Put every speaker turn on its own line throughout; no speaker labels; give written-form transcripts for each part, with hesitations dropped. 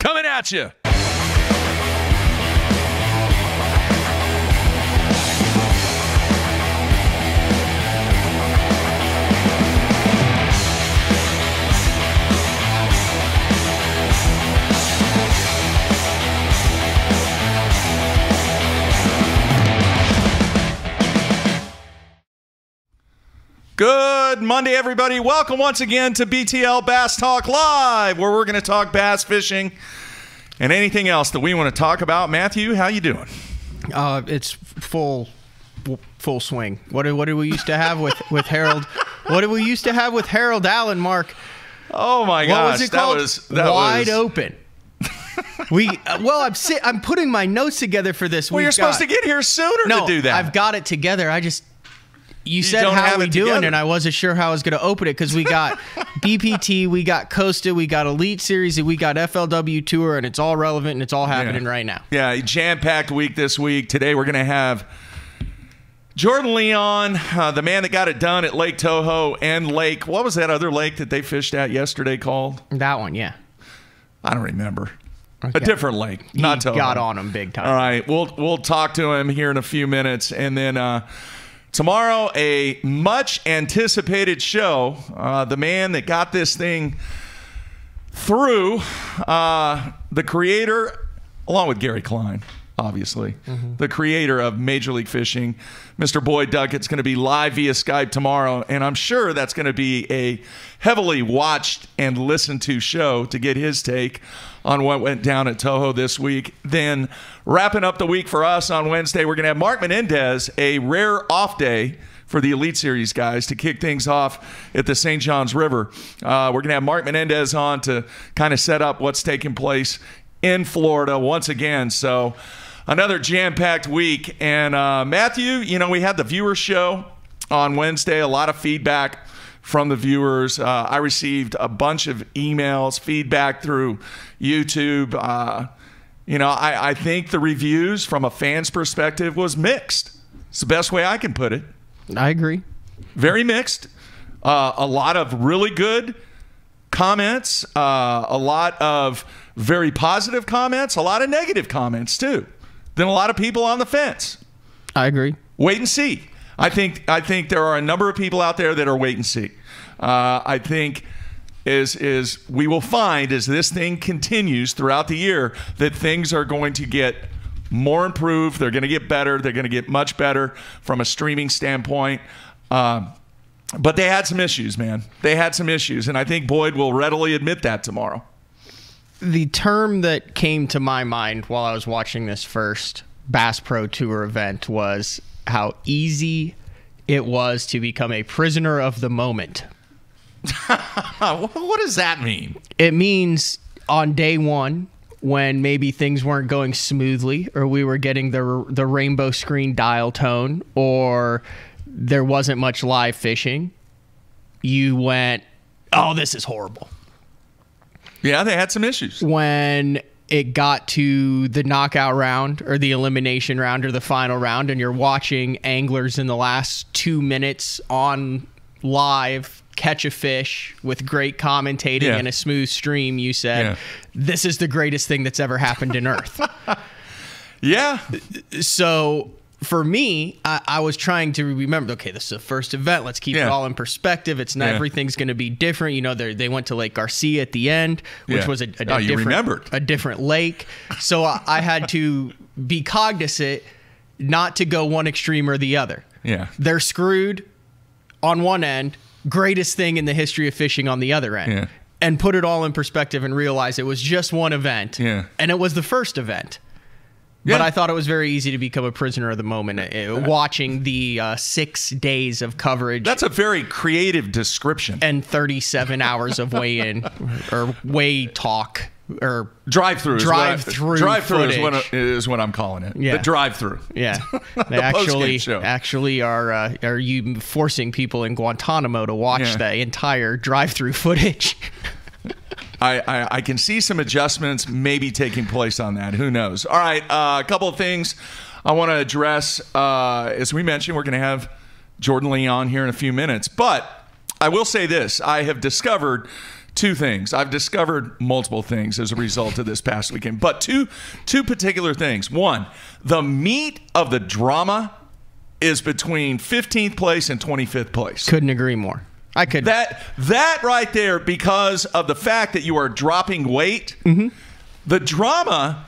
coming at you. Good Monday, everybody. Welcome once again to BTL Bass Talk Live, where we're going to talk bass fishing and anything else that we want to talk about. Matthew, how you doing?
It's full swing. What did we used to have with Harold? What did we used to have with Harold Allen, Mark?
Oh my gosh,
what was it called?
That
Wide open. I'm putting my notes together for this.
Well, you're supposed to get here sooner to do that.
I've got it together. You said how we doing, together. And I wasn't sure how I was going to open it because we got BPT, we got Costa, we got Elite Series, and we got FLW Tour, and it's all relevant and it's all happening right now.
Yeah, jam-packed week this week. Today we're going to have Jordon Lee on, the man that got it done at Lake Toho and Lake. What was that other lake that they fished at yesterday called?
That one, yeah.
I don't remember.
Okay.
A different lake, not Toho.
Got on him big time.
All right, we'll talk to him here in a few minutes, and then tomorrow, a much-anticipated show. The man that got this thing through, the creator, along with Gary Klein, obviously, the creator of Major League Fishing, Mr. Boyd Duckett's going to be live via Skype tomorrow, and I'm sure that's going to be a heavily watched and listened to show to get his take on what went down at Toho this week. Then wrapping up the week for us on Wednesday, we're going to have Mark Menendez, a rare off day for the Elite Series guys, to kick things off at the St. Johns River. We're going to have Mark Menendez on to kind of set up what's taking place in Florida once again. So another jam-packed week. And Matthew, we had the viewer show on Wednesday, a lot of feedback from the viewers. I received a bunch of emails, feedback through YouTube. I think the reviews from a fan's perspective was mixed. It's the best way I can put it.
I agree.
Very mixed. A lot of really good comments, a lot of very positive comments, a lot of negative comments too. Then a lot of people on the fence.
I agree.
Wait and see. I think there are a number of people out there that are wait and see. I think is we will find as this thing continues throughout the year that things are going to get more improved. They're going to get better. They're going to get much better from a streaming standpoint. But they had some issues, man. They had some issues, and I think Boyd will readily admit that tomorrow.
The term that came to my mind while I was watching this first Bass Pro Tour event was how easy it was to become a prisoner of the moment.
What does that mean?
It means on day one, when maybe things weren't going smoothly, or we were getting the rainbow screen dial tone, or there wasn't much live fishing, you went, oh, this is horrible.
Yeah, they had some issues.
When it got to the knockout round or the elimination round or the final round, and you're watching anglers in the last 2 minutes on live catch a fish with great commentating and a smooth stream, you said, this is the greatest thing that's ever happened in Earth.
Yeah.
So for me, I was trying to remember, okay, this is the first event. Let's keep it all in perspective. It's not everything's going to be different. They went to Lake Garcia at the end, which was a different lake. So I had to be cognizant not to go one extreme or the other.
Yeah.
They're screwed on one end, greatest thing in the history of fishing on the other end. And put it all in perspective and realize it was just one event. And it was the first event. But I thought it was very easy to become a prisoner of the moment watching the 6 days of coverage.
That's a very creative description.
And 37 hours of weigh-in or weigh talk or
drive-through. Drive-through is what I'm calling it.
Yeah.
The drive-through.
Yeah. They actually are you forcing people in Guantanamo to watch the entire drive-through footage.
I can see some adjustments maybe taking place on that. Who knows? All right, a couple of things I want to address. As we mentioned, we're going to have Jordon Lee on here in a few minutes. But I will say this. I have discovered two things. I've discovered multiple things as a result of this past weekend, but two particular things. One, the meat of the drama is between 15th place and 25th place.
Couldn't agree more. I could.
That right there, because of the fact that you are dropping weight, the drama,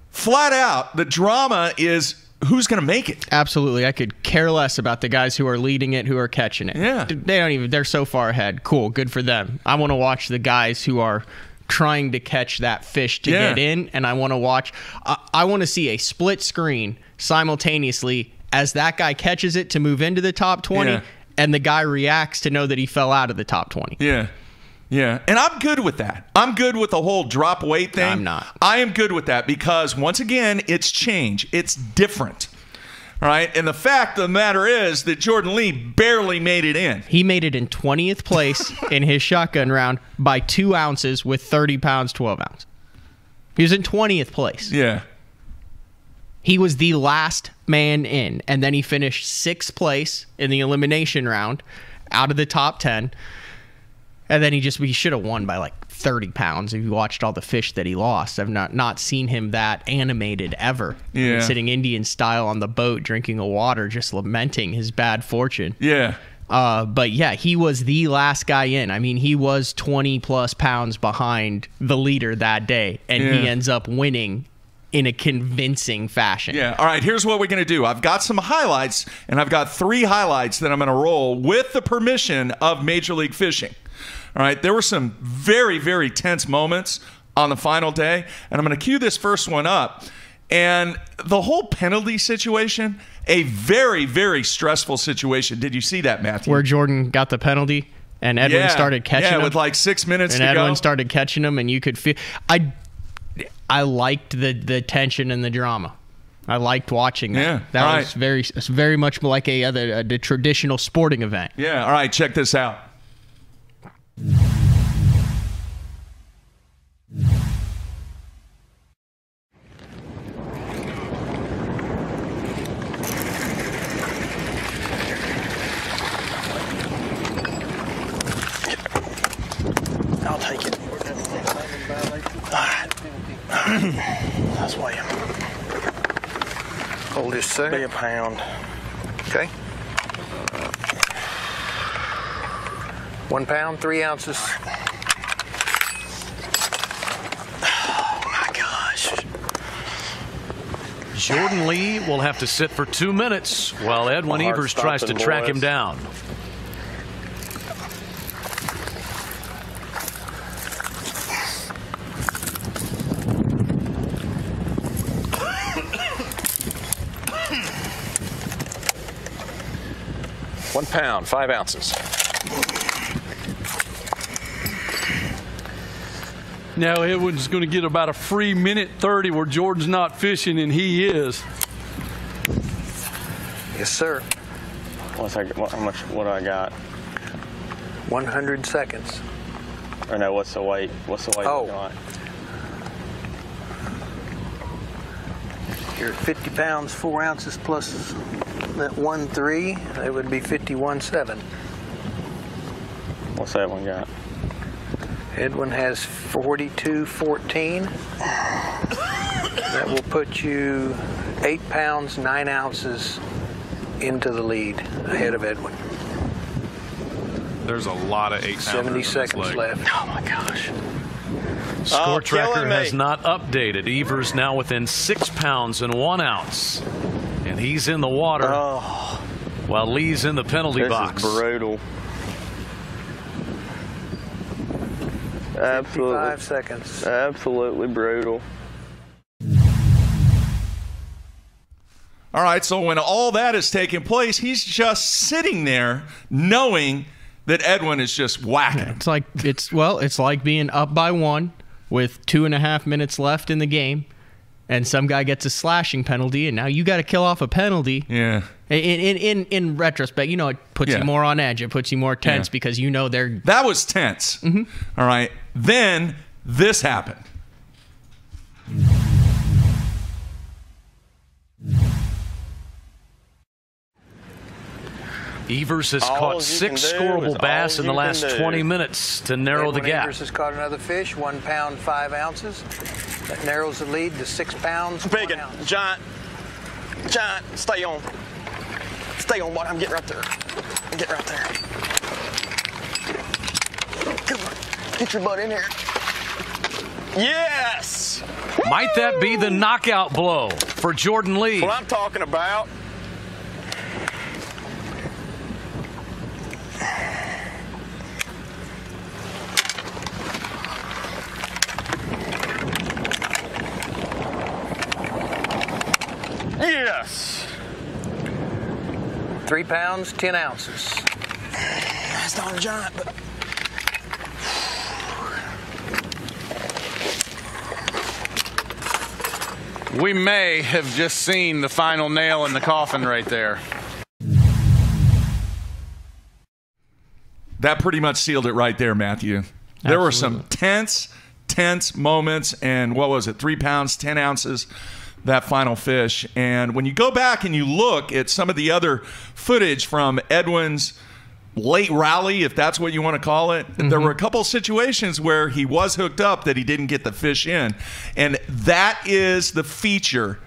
flat out, the drama is who's going to make it.
Absolutely. I could care less about the guys who are leading it, who are catching it.
Yeah.
They're so far ahead. Cool. Good for them. I want to watch the guys who are trying to catch that fish to get in, and I want to see a split screen simultaneously as that guy catches it to move into the top 20 and the guy reacts to know that he fell out of the top 20.
Yeah. Yeah, and I'm good with that. I'm good with the whole drop weight thing.
I'm not.
I am good with that because, once again, it's change. It's different. All right? And the fact of the matter is that Jordon Lee barely made it in.
He made it in 20th place in his shotgun round by 2 ounces with 30 pounds, 12 ounces. He was in 20th place.
Yeah.
He was the last man in, and then he finished 6th place in the elimination round out of the top 10. And then he should have won by like 30 pounds if you watched all the fish that he lost. I've not seen him that animated ever.
Yeah.
Sitting Indian style on the boat, drinking a water, just lamenting his bad fortune.
Yeah.
But yeah, he was the last guy in. I mean, he was 20 plus pounds behind the leader that day, and he ends up winning in a convincing fashion.
Yeah. All right, here's what we're going to do. I've got some highlights, and I've got 3 highlights that I'm going to roll with the permission of Major League Fishing. All right, there were some very, very tense moments on the final day, and I'm going to cue this first one up. And the whole penalty situation, a very, very stressful situation. Did you see that, Matthew?
Where Jordan got the penalty and Edwin started catching him?
Yeah, with like 6 minutes to go.
And Edwin started catching him, and you could feel... I liked the tension and the drama. I liked watching that.
Yeah,
that was very much like a traditional sporting event.
Yeah, all right, check this out.
I'll take it. All right. That's weigh him. Hold this, sir. Be a pound. Okay. 1 pound, 3 ounces. Oh my gosh.
Jordon Lee will have to sit for 2 minutes while Edwin Evers tries to track him down. £1, 5 ounces.
Now Edwin's going to get about a free minute 30 where Jordan's not fishing and he is.
Yes, sir.
How much? What do I got?
100 seconds.
Or no? What's the weight? What's the weight?
Oh.
You got?
You're at 50 pounds, 4 ounces plus that 1.3. That would be 51.7.
What's that one got?
Edwin has 42.14. That will put you 8 pounds, 9 ounces into the lead ahead of Edwin.
There's a lot of 8 pounders.
70 seconds left.
Oh my gosh.
Score tracker has not updated. Evers now within 6 pounds and 1 ounce. And he's in the water while Lee's in the penalty box.
This is brutal. Absolutely.
55 seconds.
Absolutely brutal.
All right, so when all that is taking place, he's just sitting there knowing that Edwin is just whacking.
It's like being up by 1 with 2.5 minutes left in the game, and some guy gets a slashing penalty, and now you got to kill off a penalty.
Yeah.
In retrospect, it puts you more on edge. It puts you more tense because they're...
That was tense. Mm-hmm. All right. Then this happened.
Evers has caught 6 scoreable bass in the last 20 minutes to narrow the gap.
Evers has caught another fish, 1 pound, 5 ounces. That narrows the lead to 6 pounds.
Big
1
one.
ounce.
Giant. Stay on. Stay on, boy. I'm getting right there. Come on. Get your butt in here. Yes!
Might that be the knockout blow for Jordon Lee?
What I'm talking about. Yes!
3 pounds, 10 ounces.
That's not a giant, but...
We may have just seen the final nail in the coffin right there.
That pretty much sealed it right there, Matthew. There were some tense moments, and what was it, 3 pounds, 10 ounces, that final fish. And when you go back and you look at some of the other footage from Edwin's late rally, if that's what you want to call it, there were a couple situations where he was hooked up that he didn't get the fish in. And that is the feature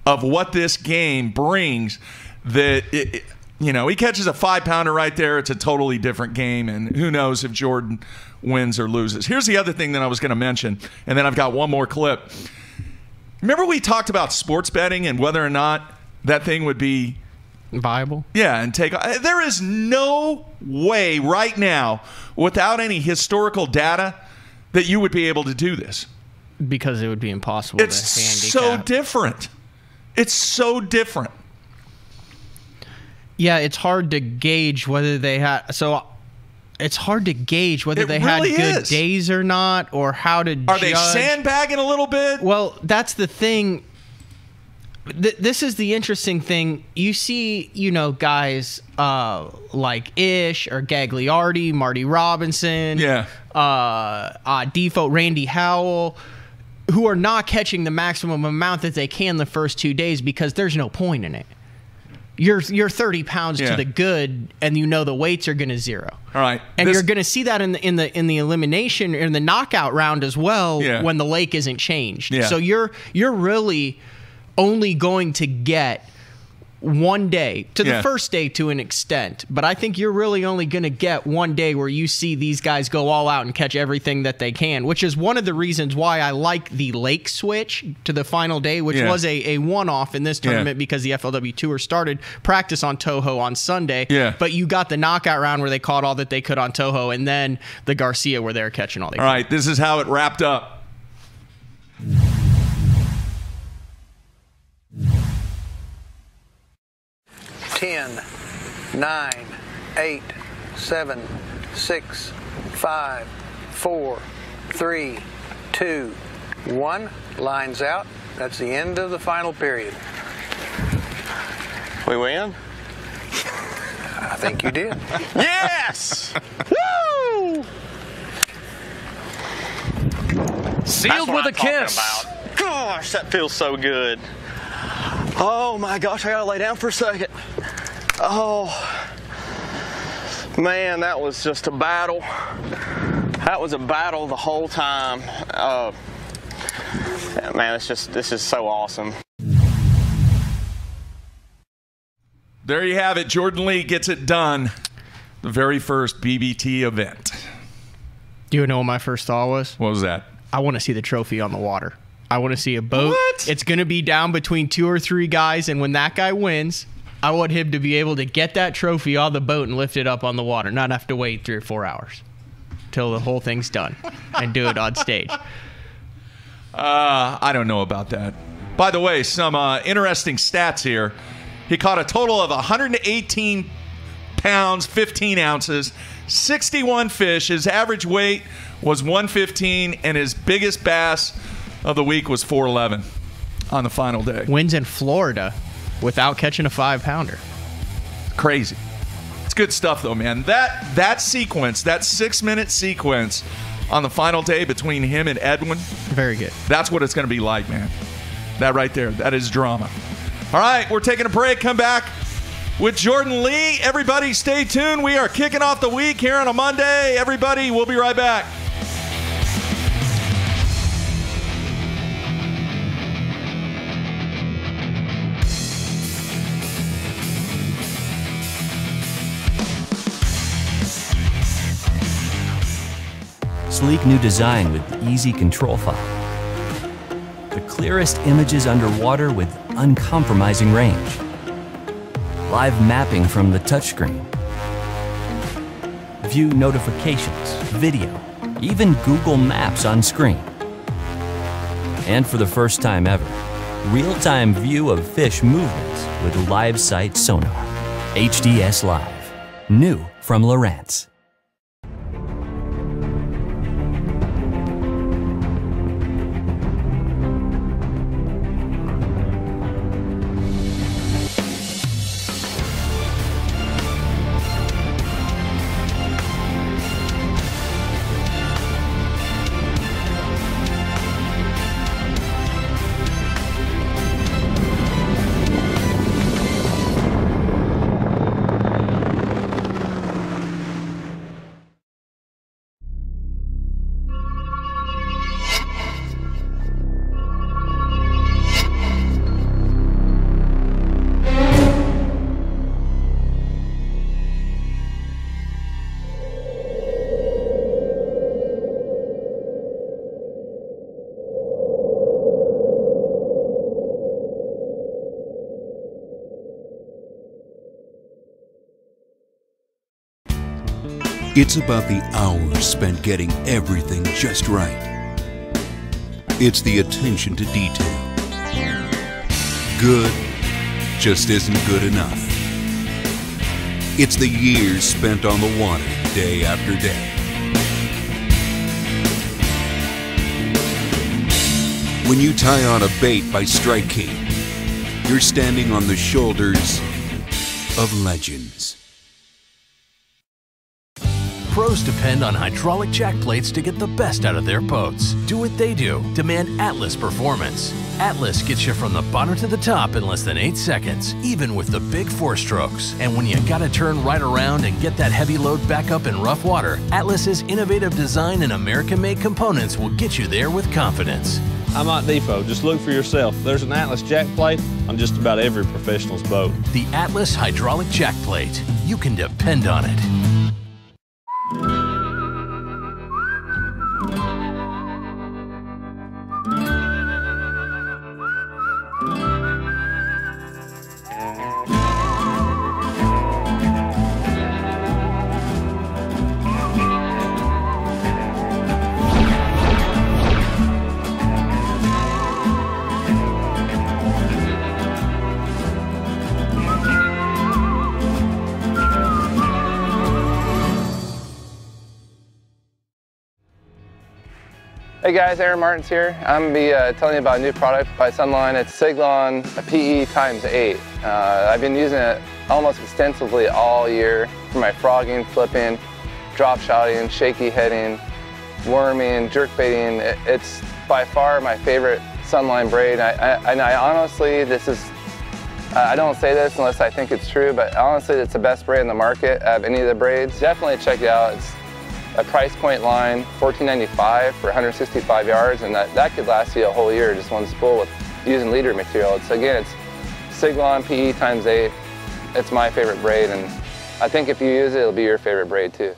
of what this game brings, that he catches a 5-pounder right there. It's a totally different game, and who knows if Jordon wins or loses. Here's the other thing that I was going to mention, and then I've got one more clip. Remember we talked about sports betting and whether or not that thing would be
viable?
Yeah, and there is no way right now, without any historical data, that you would be able to do this.
Because it would be impossible to handicap.
It's so different. It's so different.
Yeah, it's hard to gauge whether they had... So it's hard to gauge whether they had good days or not, or how to judge.
Are they sandbagging a little bit?
Well, that's the thing. This is the interesting thing. You see, guys like Ish or Gagliardi, Marty Robinson, Default, Randy Howell, who are not catching the maximum amount that they can the first 2 days because there's no point in it. You're 30 pounds to the good, and the weights are going to zero.
All right,
and you're going to see that in the elimination, in the knockout round as well, when the lake isn't changed. So you're really only going to get 1 day to the first day to an extent, but I think you're really only going to get 1 day where you see these guys go all out and catch everything that they can, which is one of the reasons why I like the lake switch to the final day, which was a one-off in this tournament because the FLW Tour started practice on Toho on Sunday, but you got the knockout round where they caught all that they could on Toho, and then the Garcia where they're catching all they could.
All right, this is how it wrapped up.
10, 9, 8, 7, 6, 5, 4, 3, 2, 1. Lines out. That's the end of the final period.
We win?
I think you did.
Yes! Woo!
Sealed with a kiss.
Gosh, that feels so good. Oh my gosh, I gotta lay down for a second. Oh, man, that was just a battle. That was a battle the whole time. Man, this is so awesome.
There you have it. Jordon Lee gets it done. The very first BBT event.
Do you know what my first thought was?
What was that?
I want to see the trophy on the water. I want to see a boat.
What?
It's going to be down between 2 or 3 guys, and when that guy wins, I want him to be able to get that trophy on the boat and lift it up on the water, not have to wait 3 or 4 hours till the whole thing's done and do it on stage.
I don't know about that. By the way, some interesting stats here. He caught a total of 118 pounds, 15 ounces, 61 fish. His average weight was 115, and his biggest bass of the week was 411 on the final day.
Wins in Florida without catching a 5-pounder.
Crazy. It's good stuff, though, man. That sequence, that 6-minute sequence on the final day between him and Edwin.
Very good.
That's what it's going to be like, man. That right there, that is drama. All right, we're taking a break. Come back. with Jordon Lee. Everybody stay tuned. We are kicking off the week here on a Monday. Everybody, we'll be right back.
Sleek new design with easy control file. The clearest images underwater with uncompromising range. Live mapping from the touchscreen. View notifications, video, even Google Maps on screen. And for the first time ever, real-time view of fish movements with live sight sonar. HDS Live. New from Lowrance.
It's about the hours spent getting everything just right. It's the attention to detail. Good just isn't good enough. It's the years spent on the water day after day. When you tie on a bait by Strike King, you're standing on the shoulders of legends.
Pros depend on hydraulic jack plates to get the best out of their boats. Do what they do. Demand Atlas performance. Atlas gets you from the bottom to the top in less than 8 seconds, even with the big 4 strokes. And when you gotta turn right around and get that heavy load back up in rough water, Atlas's innovative design and American-made components will get you there with confidence.
I'm at Depot. Just look for yourself. There's an Atlas jack plate on just about every professional's boat.
The Atlas hydraulic jack plate. You can depend on it.
Hey guys, Aaron Martins here. I'm going to be telling you about a new product by Sunline. It's Siglon PE x8. I've been using it almost extensively all year for my frogging, flipping, drop shotting, shaky heading, worming, jerk baiting. It's by far my favorite Sunline braid. And I honestly, I don't say this unless I think it's true, but honestly it's the best braid in the market of any of the braids. Definitely check it out. It's a price point line, $14.95 for 165 yards, and that could last you a whole year, just one spool with using leader material. It's Siglon PE x8. It's my favorite braid, and I think if you use it, it'll be your favorite braid too.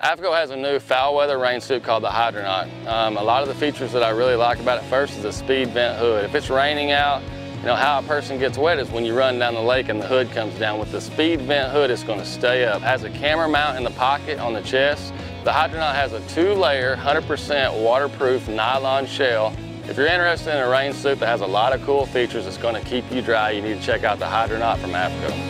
AFCO has a new foul weather rain suit called the Hydronaut. A lot of the features that I really like about it first is the speed vent hood. If it's raining out, you know, how a person gets wet is when you run down the lake and the hood comes down. With the speed vent hood, it's going to stay up. It has a camera mount in the pocket on the chest. The Hydronaut has a 2-layer, 100% waterproof nylon shell. If you're interested in a rain suit that has a lot of cool features that's going to keep you dry, you need to check out the Hydronaut from AFCO.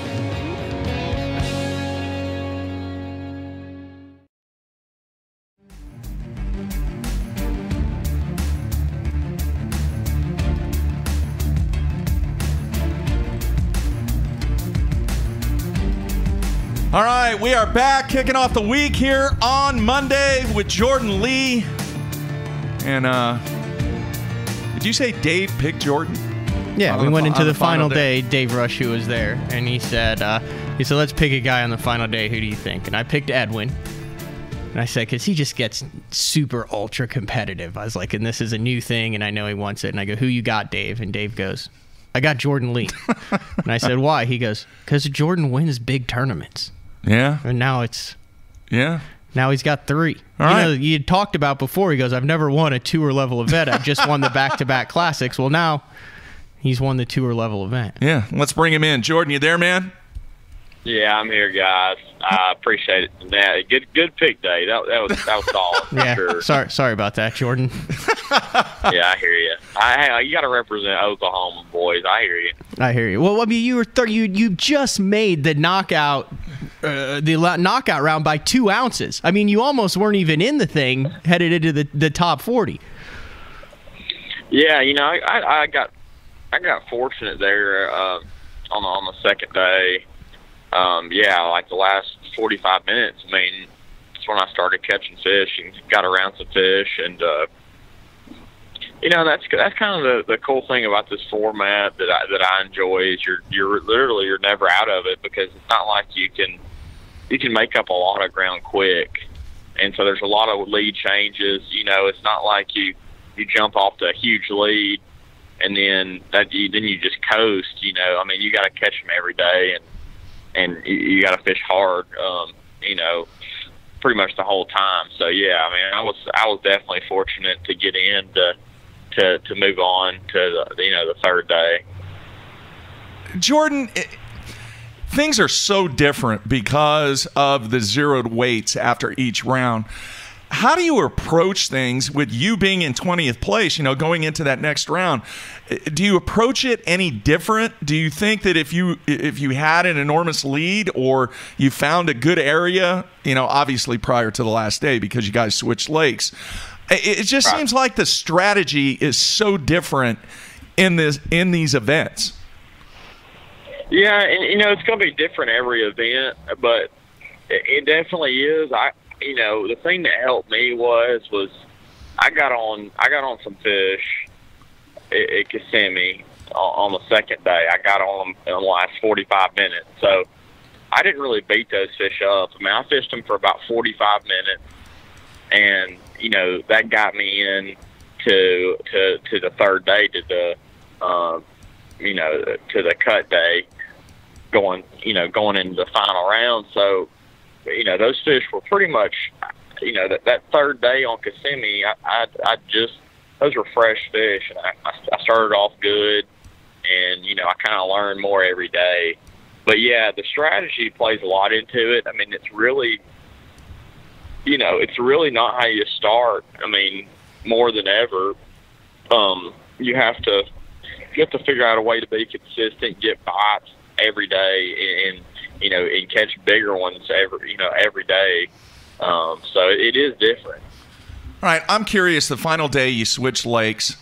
All right, we are back, kicking off the week here on Monday with Jordon Lee. And did you say Dave picked Jordan?
Yeah, we went into the final day. Dave Rush, who was there, and he said, let's pick a guy on the final day. Who do you think? And I picked Edwin. And I said, because he just gets super ultra competitive. I was like, and this is a new thing, and I know he wants it. And I go, who you got, Dave? And Dave goes, I got Jordon Lee. And I said, why? He goes, because Jordan wins big tournaments.
Yeah.
And now it's...
Yeah.
Now he's got 3.
All right.
You had talked about before, he goes, I've never won a tour level event. I've just won the back-to-back classics. Well, now he's won the tour level event.
Yeah. Let's bring him in. Jordon, you there, man?
Yeah, I'm here, guys. I appreciate it. Yeah, good pick, Dave. That was solid for
yeah,
sure.
Sorry about that, Jordan.
Yeah, I hear you. You got to represent Oklahoma, boys. I hear you.
I hear you. Well, I mean, you just made the knockout round by 2 ounces. I mean, you almost weren't even in the thing headed into the top 40.
Yeah, I got fortunate there on the second day. Like the last 45 minutes, I mean, that's when I started catching fish and got around some fish. And, that's kind of the cool thing about this format that I enjoy is you're never out of it, because it's not like you can make up a lot of ground quick. And so there's a lot of lead changes. It's not like you jump off the huge lead and then you just coast. I mean, you got to catch them every day, and you got to fish hard, pretty much the whole time. So yeah, I mean, I was definitely fortunate to get in to move on to the third day.
Jordon, things are so different because of the zeroed weights after each round. How do you approach things with you being in 20th place, going into that next round? Do you approach it any different? Do you think that if you had an enormous lead or you found a good area, obviously prior to the last day because you guys switched lakes, it just seems like the strategy is so different in these events.
Yeah, and it's going to be different every event, but it definitely is. The thing that helped me was I got on some fish at Kissimmee on the second day. I got on them in the last 45 minutes. So I didn't really beat those fish up. I mean, I fished them for about 45 minutes, and, that got me in to the third day, to the cut day, going into the final round. So, those fish were pretty much, that third day on Kissimmee, those were fresh fish, and I started off good, and, I kind of learned more every day. But yeah, the strategy plays a lot into it. I mean, it's really not how you start. I mean, more than ever, you have to figure out a way to be consistent, get bites every day, and catch bigger ones every day. So it is different.
All right, I'm curious, the final day you switched lakes,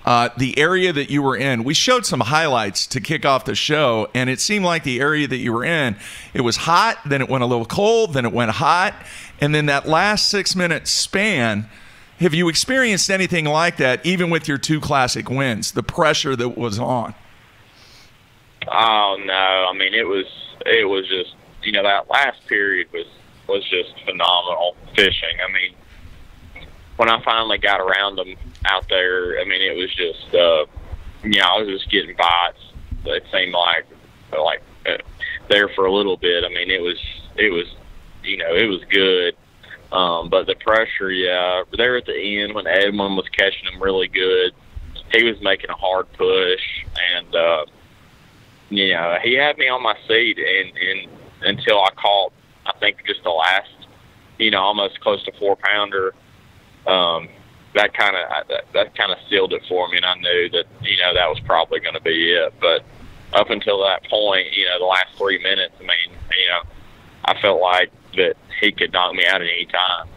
the area that you were in, we showed some highlights to kick off the show, and it seemed like the area that you were in, it was hot, then it went a little cold, then it went hot, and then that last 6-minute span, have you experienced anything like that, even with your 2 classic wins, the pressure that was on?
Oh, no. I mean, it was just, that last period was just phenomenal fishing. I mean, when I finally got around them out there, I mean, it was just, I was just getting bites. It seemed like there for a little bit. I mean, it was good. But the pressure, yeah, there at the end when Edwin was catching them really good, he was making a hard push, and, he had me on my seat and until I caught, I think, just the last, almost close to 4-pounder. That kind of sealed it for me, and I knew that that was probably going to be it. But up until that point, the last 3 minutes, I mean, I felt like that he could knock me out at any time.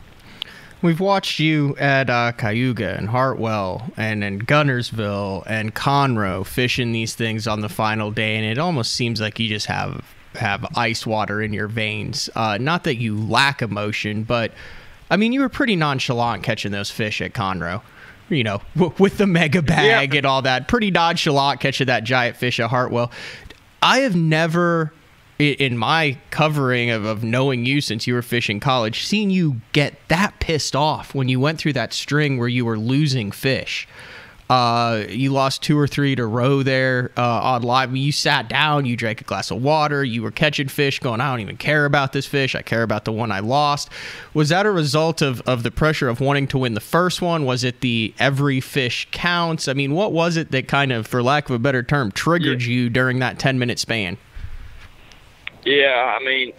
We've watched you at Cayuga and Hartwell and in Gunnersville and Conroe fishing these things on the final day, and it almost seems like you just have ice water in your veins. Not that you lack emotion, but I mean, you were pretty nonchalant catching those fish at Conroe. with the mega bag and all that. Pretty nonchalant catching that giant fish at Hartwell. I have never, in my covering of knowing you since you were fishing college, seen you get that pissed off when you went through that string where you were losing fish. You lost 2 or 3 to row there on live. I mean, you sat down, you drank a glass of water, you were catching fish going, I don't even care about this fish. I care about the one I lost. Was that a result of the pressure of wanting to win the first one? Was it the every fish counts? I mean, what was it that kind of, for lack of a better term, triggered you during that 10-minute span?
Yeah, I mean,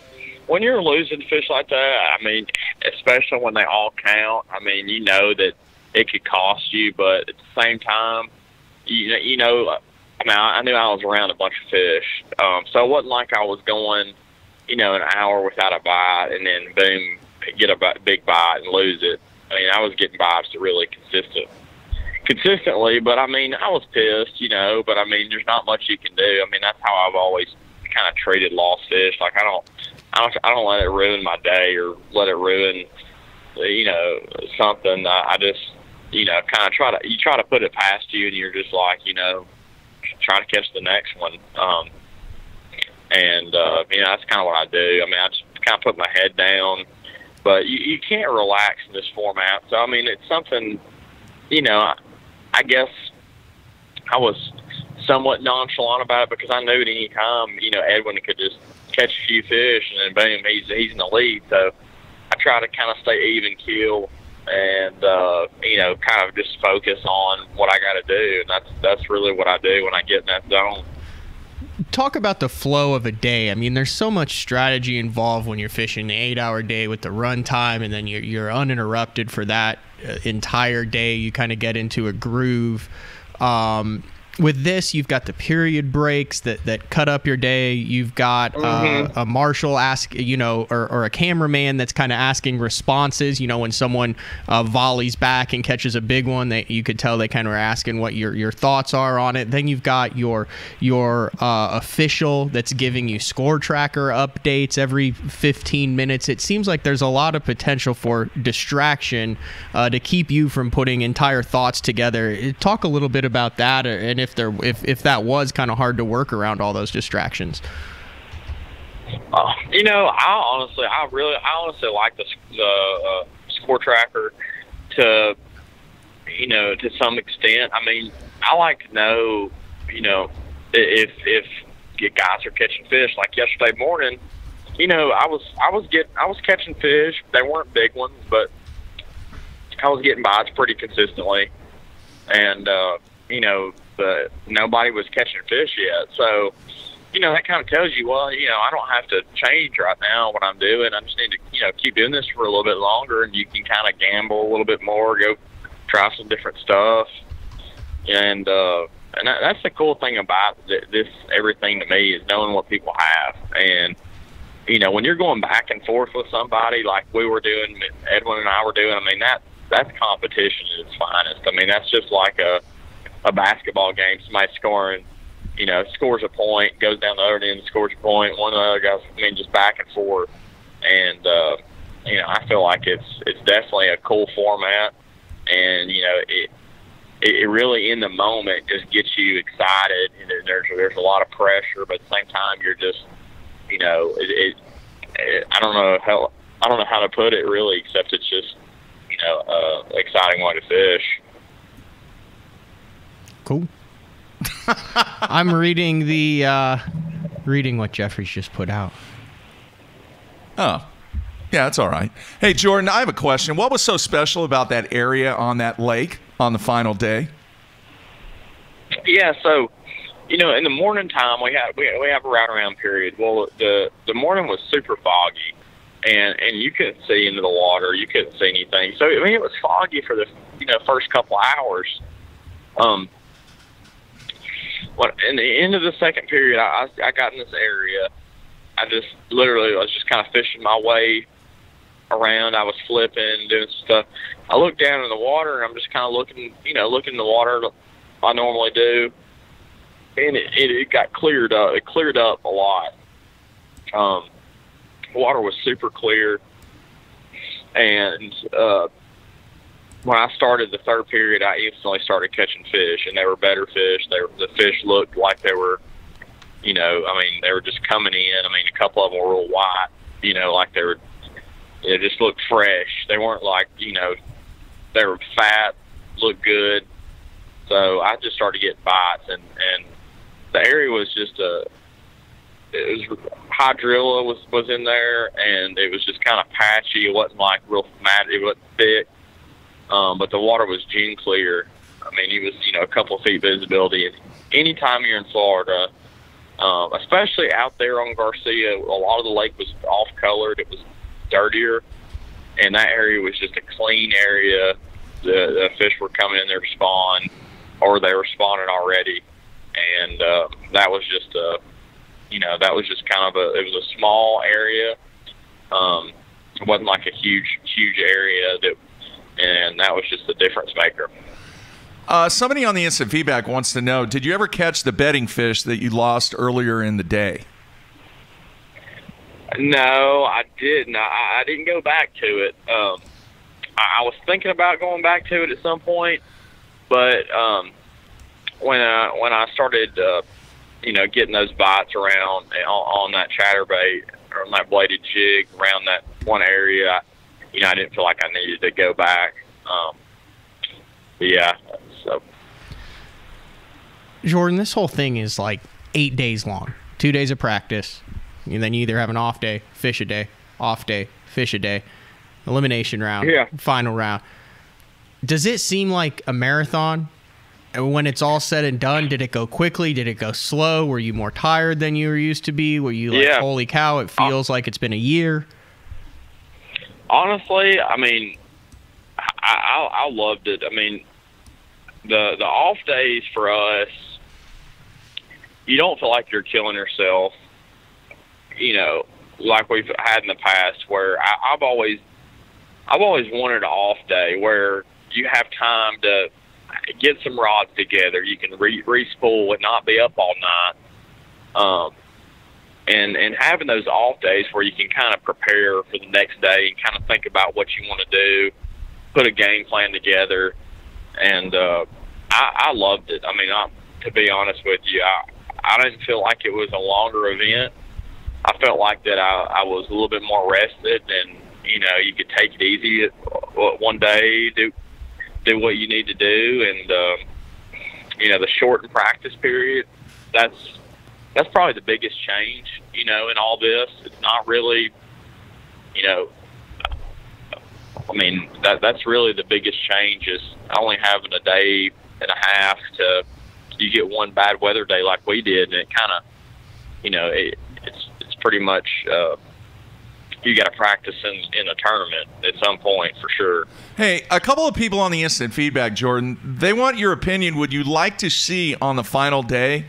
when you're losing fish like that, I mean, especially when they all count, I mean, you know that it could cost you, but at the same time, I mean, I knew I was around a bunch of fish, so it wasn't like I was going, an hour without a bite and then boom, get a big bite and lose it. I mean, I was getting bites really consistently, but I mean, I was pissed, but I mean, there's not much you can do. I mean, that's how I've always kind of treated lost fish. Like I don't let it ruin my day or let it ruin, something. I just, kind of try to put it past you, and you're just like, try to catch the next one. That's kind of what I do. I mean, I just kind of put my head down, but you can't relax in this format. So, I mean, it's something, I guess I was somewhat nonchalant about it because I knew at any time, Edwin could just catch a few fish and then boom, he's in the lead. So I try to kind of stay even keel and, kind of just focus on what I got to do. And that's really what I do when I get in that zone.
Talk about the flow of a day. I mean, there's so much strategy involved when you're fishing the 8-hour day with the run time, and then you're uninterrupted for that entire day. You kind of get into a groove. With this, you've got the period breaks that cut up your day. You've got a marshal ask, or a cameraman that's kind of asking responses. When someone volleys back and catches a big one, you could tell they kind of are asking what your thoughts are on it. Then you've got your official that's giving you score tracker updates every 15 minutes. It seems like there's a lot of potential for distraction to keep you from putting entire thoughts together. Talk a little bit about that, and if that was kind of hard to work around all those distractions.
I honestly like the score tracker to some extent. I mean, I like to know, if guys are catching fish. Like yesterday morning, I was catching fish. They weren't big ones, but I was getting bites pretty consistently, and but nobody was catching fish yet. So, that kind of tells you, well, I don't have to change right now what I'm doing. I just need to, keep doing this for a little bit longer, and you can kind of gamble a little bit more, go try some different stuff. And that's the cool thing about this everything to me is knowing what people have. And, when you're going back and forth with somebody like we were doing, Edwin and I were doing, I mean, that's competition at its finest. I mean, that's just like a basketball game. Somebody scoring, scores a point, goes down the other end, scores a point. One of the other guys, just back and forth. And I feel like it's definitely a cool format, and it really in the moment just gets you excited. And there's a lot of pressure, but at the same time you're just I don't know how to put it really, except it's just exciting way to fish.
Cool. I'm reading reading what Jeffrey's just put out.
Oh, yeah, that's all right. Hey, Jordon, I have a question. What was so special about that area on that lake on the final day?
Yeah, so in the morning time we have a route around period. Well, the morning was super foggy, and you couldn't see into the water. You couldn't see anything. So I mean, it was foggy for the first couple hours. In the end of the second period, I got in this area. I was just kind of fishing my way around. I was flipping, doing some stuff. I looked down in the water, and I'm just kind of looking in the water I normally do, and it got cleared up. It cleared up a lot. Water was super clear, and when I started the third period, I instantly started catching fish, and they were better fish. The fish looked like they were, you know, I mean, they were just coming in. I mean, a couple of them were real white, you know, like they were, it just looked fresh. They weren't like, you know, they were fat, looked good. So I just started getting bites, and the area was just it was hydrilla was in there, and it was just kind of patchy. It wasn't like real matte. It wasn't thick, but the water was June clear. I mean, it was, you know, a couple of feet visibility. And anytime you're in Florida, especially out there on Garcia, a lot of the lake was off-colored. It was dirtier, and that area was just a clean area. The fish were coming in there to spawn, or they were spawning already, and that was just you know, that was just kind of it was a small area. It wasn't like a huge area, and that was just a difference maker.
Somebody on the instant feedback wants to know, did you ever catch the bedding fish that you lost earlier in the day?
No, I didn't. I didn't go back to it. I was thinking about going back to it at some point, but when I started, you know, getting those bites around on that chatterbait or on that bladed jig around that one area, you know, I didn't feel like I needed to go back. But yeah, so.
Jordon, this whole thing is like 8 days long, 2 days of practice. And then you either have an off day, fish a day, off day, fish a day, elimination round, final round. Does it seem like a marathon? And when it's all said and done, did it go quickly? Did it go slow? Were you more tired than you were used to be? Were you like, holy cow, it feels like it's been a year?
Honestly, I mean, I loved it. I mean, the off days for us, you don't feel like you're killing yourself, you know, like we've had in the past, where I've always wanted an off day where you have time to get some rods together. You can re-spool and not be up all night. And having those off days where you can kind of prepare for the next day and kind of think about what you want to do, put a game plan together. And I loved it. I mean, to be honest with you, I didn't feel like it was a longer event. I felt like that I was a little bit more rested, and, you know, you could take it easy one day, do what you need to do, and you know, the shortened practice period, that's probably the biggest change, you know, in all this. It's not really, you know, I mean, that's really the biggest change, is only having a day and a half to, you get one bad weather day like we did, and it kind of, you know, it's pretty much you got to practice in a tournament at some point for sure.
Hey, a couple of people on the instant feedback, Jordon, they want your opinion. Would you like to see on the final day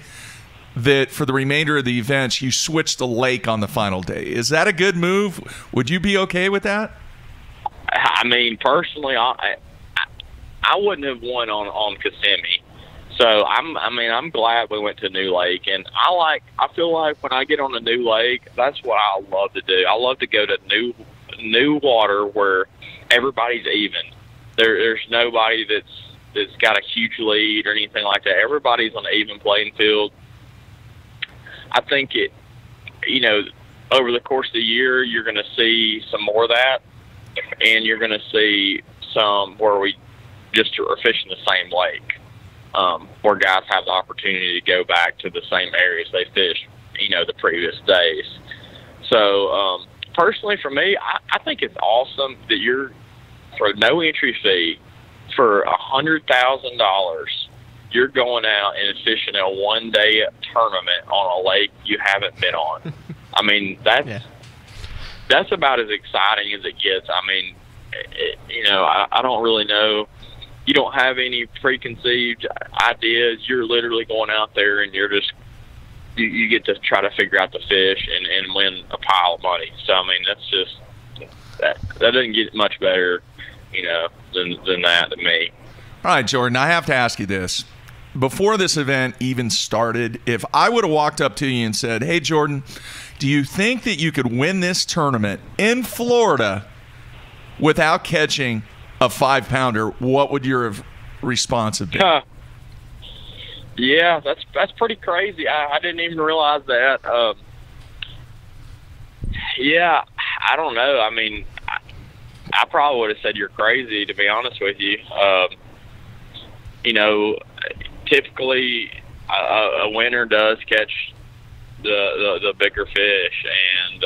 that for the remainder of the events you switch the lake on the final day? Is that a good move? Would you be okay with that?
I mean, personally, I wouldn't have won on Kissimmee. So I'm glad we went to New Lake, and I feel like when I get on a new lake, that's what I love to do. I love to go to new water where everybody's even. There's nobody that's got a huge lead or anything like that. Everybody's on an even playing field. I think it, you know, over the course of the year, you're going to see some more of that, and you're going to see some where we just are fishing the same lake. Where guys have the opportunity to go back to the same areas they fished, you know, the previous days. So, personally for me, I think it's awesome that you're, for no entry fee, for $100,000, you're going out and fishing a one-day tournament on a lake you haven't been on. I mean, that's about as exciting as it gets. I mean, you know, I don't really know. You don't have any preconceived ideas. You're literally going out there and you're just, you get to try to figure out the fish and win a pile of money. So, I mean, that's just, that doesn't get much better, you know, than that to me.
All right, Jordon, I have to ask you this. Before this event even started, if I would have walked up to you and said, hey, Jordon, do you think that you could win this tournament in Florida without catching a 5-pounder, what would your response have been?
Yeah, that's pretty crazy. I didn't even realize that. Yeah, I don't know. I mean, I probably would have said you're crazy, to be honest with you. You know, typically a winner does catch the bigger fish, and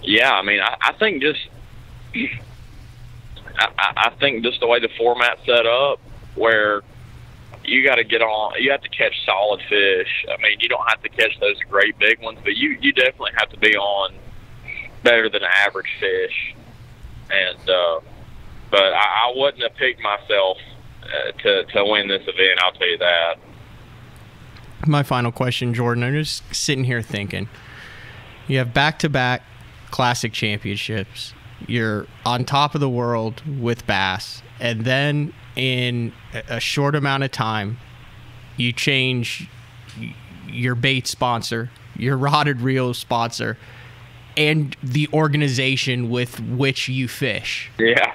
yeah, I mean, I think just I think just the way the format's set up, where you got to you have to catch solid fish. I mean, you don't have to catch those great big ones, but you definitely have to be on better than average fish. And but I wouldn't have picked myself to win this event, I'll tell you that.
My final question, Jordon, I'm just sitting here thinking, you have back-to-back classic championships, you're on top of the world with bass, and then in a short amount of time, you change your bait sponsor, your rod and reel sponsor, and the organization with which you fish.
Yeah.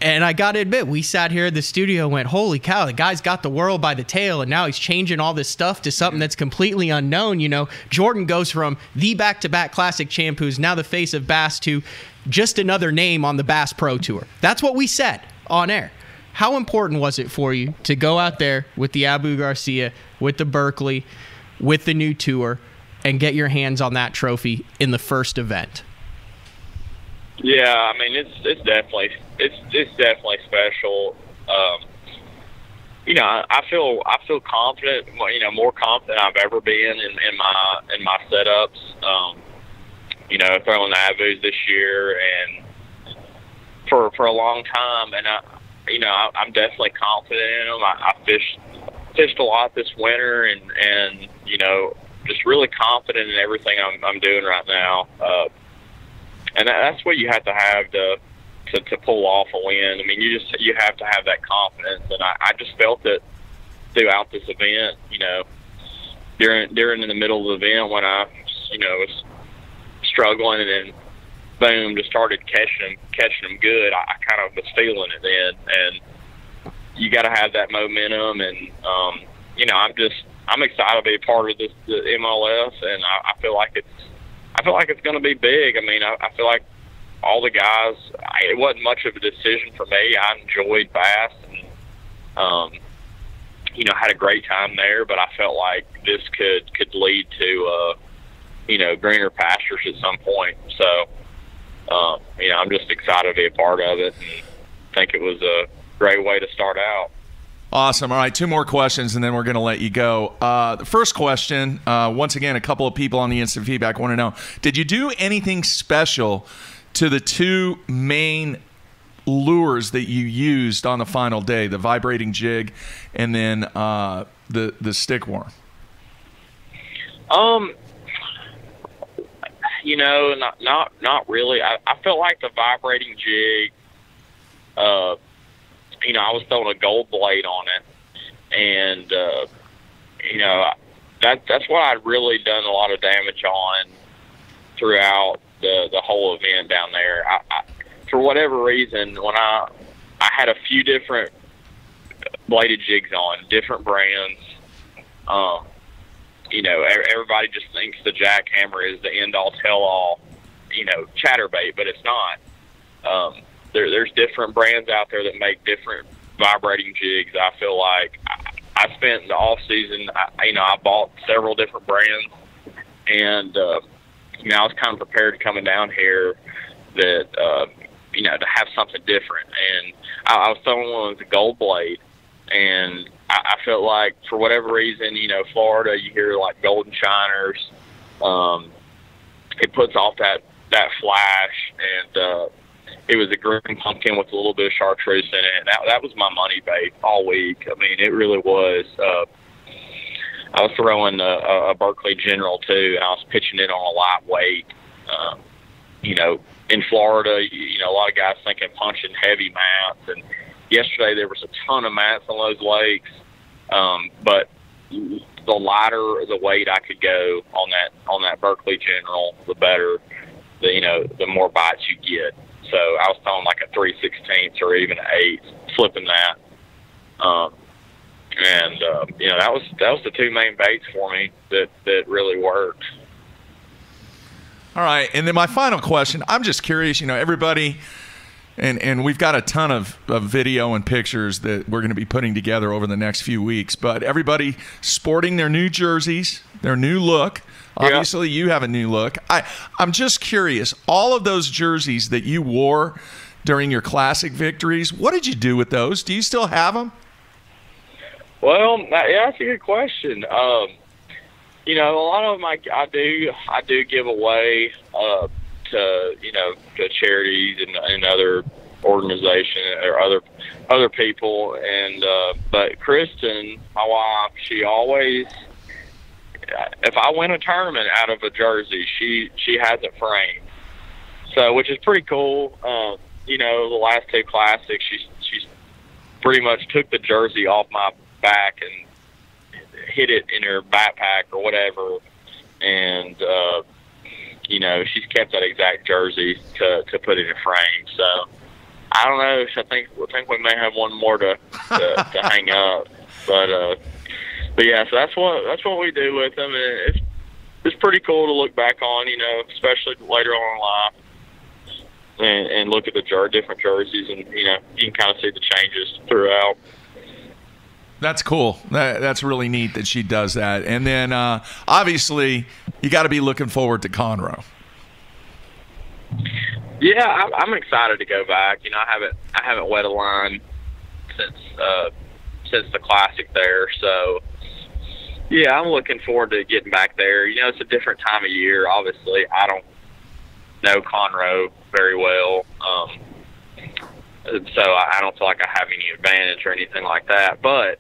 And I got to admit, we sat here at the studio and went, holy cow, the guy's got the world by the tail, and now he's changing all this stuff to something that's completely unknown. You know, Jordon goes from the back-to-back classic champ who's now the face of bass to just another name on the Bass Pro Tour. That's what we said on air. How important was it for you to go out there with the Abu Garcia, with the Berkeley, with the new tour, and get your hands on that trophy in the first event?
Yeah, I mean, it's definitely special. You know, I feel confident. You know, more confident I've ever been in my setups. You know, throwing the Abus this year and for a long time, and I'm definitely confident in them. I fished a lot this winter, and you know, just really confident in everything I'm doing right now. And that's what you have to pull off a win. I mean, you have to have that confidence, and I just felt it throughout this event. You know, during in the middle of the event when I was struggling, and then boom, just started catching them good. I kind of was feeling it then, and you got to have that momentum. And you know, I'm excited to be a part of the MLS, and I feel like it's going to be big. I mean, I feel like all the guys. It wasn't much of a decision for me. I enjoyed bass, and you know, had a great time there. But I felt like this could lead to you know, greener pastures at some point. So you know, I'm just excited to be a part of it, and think it was a great way to start out.
Awesome. All right, 2 more questions, and then we're going to let you go. The first question, once again, a couple of people on the instant feedback want to know, did you do anything special to the 2 main lures that you used on the final day, the vibrating jig and then the stick worm?
You know, not really. I felt like the vibrating jig, you know, I was throwing a gold blade on it, and you know, that's what I'd really done a lot of damage on throughout the whole event down there. I for whatever reason, when I had a few different bladed jigs on, different brands. You know, everybody just thinks the jackhammer is the end-all, tell-all, you know, chatterbait, but it's not. There's different brands out there that make different vibrating jigs. I feel like I spent the off season, I bought several different brands, and you know, I was kind of prepared coming down here that you know, to have something different. And I was throwing one with a gold blade, and I felt like for whatever reason, you know, Florida, you hear like golden shiners. It puts off that flash, and it was a green pumpkin with a little bit of chartreuse in it. And that was my money bait all week. I mean, it really was. I was throwing a Berkeley General too, and I was pitching it on a lightweight. You know, in Florida, you know, a lot of guys thinking punching heavy mats, and yesterday there was a ton of mats on those lakes. But the lighter the weight I could go on that Berkeley General, the better, the more bites you get. So I was throwing like a 3/16 or even an 8, flipping that. You know, that was the 2 main baits for me that really worked.
All right, and then my final question, I'm just curious, you know, everybody, and we've got a ton of video and pictures that we're going to be putting together over the next few weeks, but everybody sporting their new jerseys, their new look. Obviously, you have a new look. I'm just curious, all of those jerseys that you wore during your Classic victories, what did you do with those? Do you still have them?
Well, yeah, that's a good question. You know, a lot of them I do give away to, you know, to charities and other organizations or other people. And but Kristen, my wife, she always, if I win a tournament out of a jersey, she has it framed. So, which is pretty cool. You know, the last 2 Classics, she's pretty much took the jersey off my back and hid it in her backpack or whatever, and you know, she's kept that exact jersey to put in a frame. So I don't know. I think we may have one more to hang up, but yeah. So that's what we do with them, and it's pretty cool to look back on. You know, especially later on in life. And look at the different jerseys, and you know, you can kind of see the changes throughout.
That's cool. That's really neat that she does that. And then obviously, you got to be looking forward to Conroe.
Yeah, I'm excited to go back. You know, I haven't wet a line since the Classic there. So yeah, I'm looking forward to getting back there. You know, it's a different time of year. Obviously, I don't know Conroe very well, so I don't feel like I have any advantage or anything like that. But